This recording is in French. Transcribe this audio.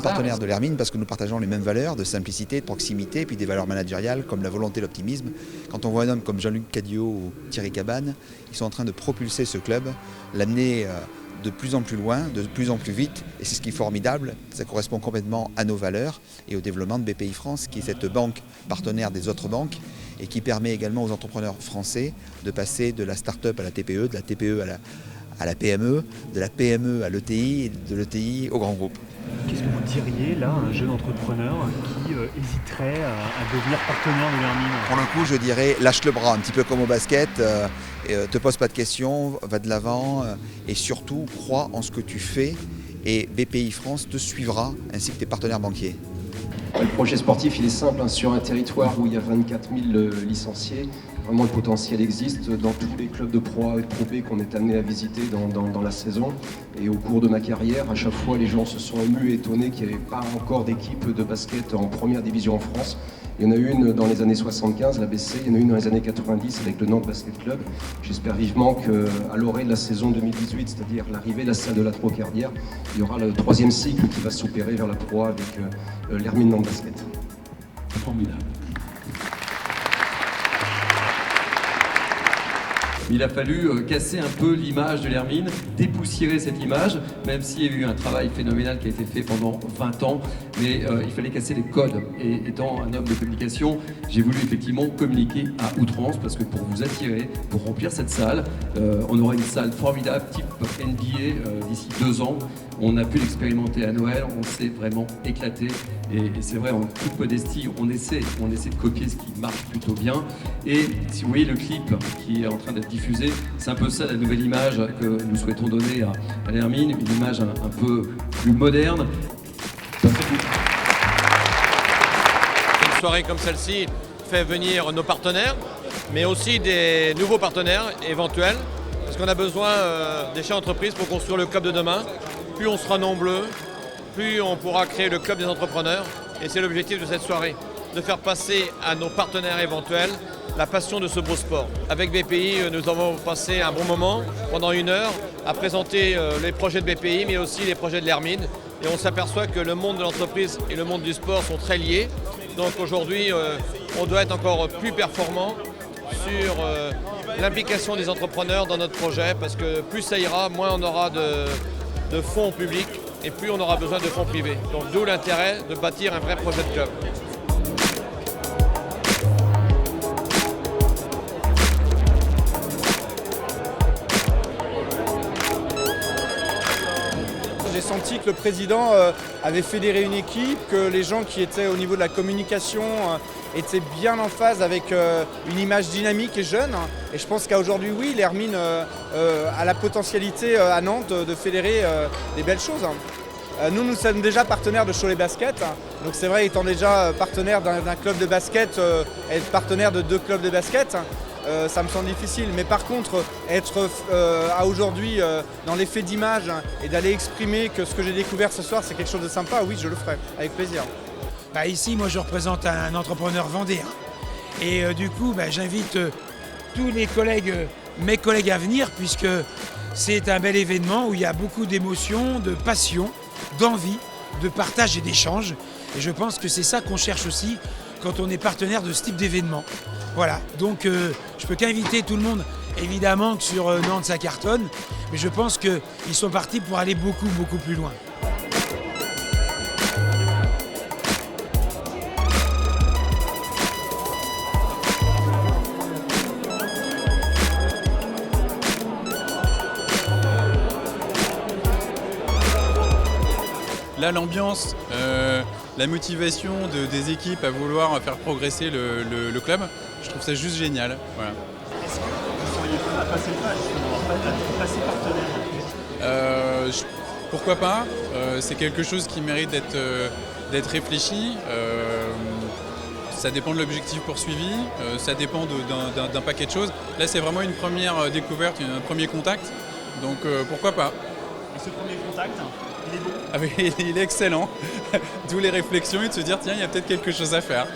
partenaire de l'Hermine parce que nous partageons les mêmes valeurs de simplicité, de proximité, puis des valeurs managériales comme la volonté et l'optimisme. Quand on voit un homme comme Jean-Luc Cadiot ou Thierry Cabane, ils sont en train de propulser ce club, l'amener de plus en plus loin, de plus en plus vite, et c'est ce qui est formidable, ça correspond complètement à nos valeurs et au développement de BPI France, qui est cette banque partenaire des autres banques et qui permet également aux entrepreneurs français de passer de la start-up à la TPE, de la TPE à la PME, de la PME à l'ETI et de l'ETI au grand groupe. Qu'est-ce que vous diriez là à un jeune entrepreneur qui hésiterait à devenir partenaire de l'Hermine? Pour le coup, je dirais lâche le bras, un petit peu comme au basket, te pose pas de questions, va de l'avant et surtout crois en ce que tu fais et BPI France te suivra ainsi que tes partenaires banquiers. Le projet sportif il est simple, hein, sur un territoire où il y a 24 000 licenciés, vraiment le potentiel existe dans tous les clubs de Pro A et de Pro B qu'on est amené à visiter dans la saison. Et au cours de ma carrière, à chaque fois les gens se sont émus et étonnés qu'il n'y avait pas encore d'équipe de basket en première division en France. Il y en a une dans les années 75, la BC, il y en a une dans les années 90 avec le Nantes Basket Club. J'espère vivement qu'à l'orée de la saison 2018, c'est-à-dire l'arrivée de la salle de la Trocardière, il y aura le troisième cycle qui va s'opérer vers la Pro A avec l'Hermine Nantes Basket. Formidable. Il a fallu casser un peu l'image de l'Hermine, dépoussiérer cette image, même s'il y a eu un travail phénoménal qui a été fait pendant 20 ans, mais il fallait casser les codes. Et étant un homme de communication, j'ai voulu effectivement communiquer à outrance, parce que pour vous attirer, pour remplir cette salle, on aura une salle formidable, type NBA, d'ici 2 ans. On a pu l'expérimenter à Noël, on s'est vraiment éclaté. Et c'est vrai, en toute modestie, on essaie de copier ce qui marche plutôt bien. Et si vous voyez le clip qui est en train d'être diffusé, c'est un peu ça la nouvelle image que nous souhaitons donner à l'Hermine, une image un peu plus moderne. Une soirée comme celle-ci fait venir nos partenaires, mais aussi des nouveaux partenaires éventuels, parce qu'on a besoin des chefs d'entreprise pour construire le club de demain. Plus on sera nombreux, plus on pourra créer le club des entrepreneurs. Et c'est l'objectif de cette soirée, de faire passer à nos partenaires éventuels la passion de ce beau sport. Avec BPI, nous avons passé un bon moment, pendant 1 heure, à présenter les projets de BPI, mais aussi les projets de l'Hermine. Et on s'aperçoit que le monde de l'entreprise et le monde du sport sont très liés. Donc aujourd'hui, on doit être encore plus performant sur l'implication des entrepreneurs dans notre projet, parce que plus ça ira, moins on aura de fonds publics et plus on aura besoin de fonds privés. Donc d'où l'intérêt de bâtir un vrai projet de club. J'ai senti que le président avait fédéré une équipe, que les gens qui étaient au niveau de la communication étaient bien en phase avec une image dynamique et jeune. Et je pense qu'aujourd'hui, oui, l'Hermine a la potentialité à Nantes de fédérer des belles choses. Nous sommes déjà partenaires de Cholet Basket. Donc c'est vrai, étant déjà partenaire d'un club de basket, être partenaire de 2 clubs de basket, ça me semble difficile. Mais par contre, être à aujourd'hui dans l'effet d'image et d'aller exprimer que ce que j'ai découvert ce soir, c'est quelque chose de sympa, oui, je le ferai, avec plaisir. Ici, moi, je représente un entrepreneur vendéen. Et du coup, j'invite tous les collègues, mes collègues à venir, puisque c'est un bel événement où il y a beaucoup d'émotions, de passion, d'envie, de partage et d'échange. Et je pense que c'est ça qu'on cherche aussi quand on est partenaire de ce type d'événement. Voilà, donc je peux qu'inviter tout le monde, évidemment que sur Nantes ça cartonne, mais je pense qu'ils sont partis pour aller beaucoup plus loin. Là, l'ambiance, la motivation des équipes à vouloir faire progresser le club, je trouve ça juste génial. Voilà. Est-ce que vous seriez prêt à passer le pas, justement, à passer partenaire? Pourquoi pas, c'est quelque chose qui mérite d'être réfléchi. Ça dépend de l'objectif poursuivi, ça dépend d'un paquet de choses. Là, c'est vraiment une première découverte, un premier contact, donc pourquoi pas. Et ce premier contact, il est bon? Ah oui, il est excellent, d'où les réflexions et de se dire tiens, il y a peut-être quelque chose à faire.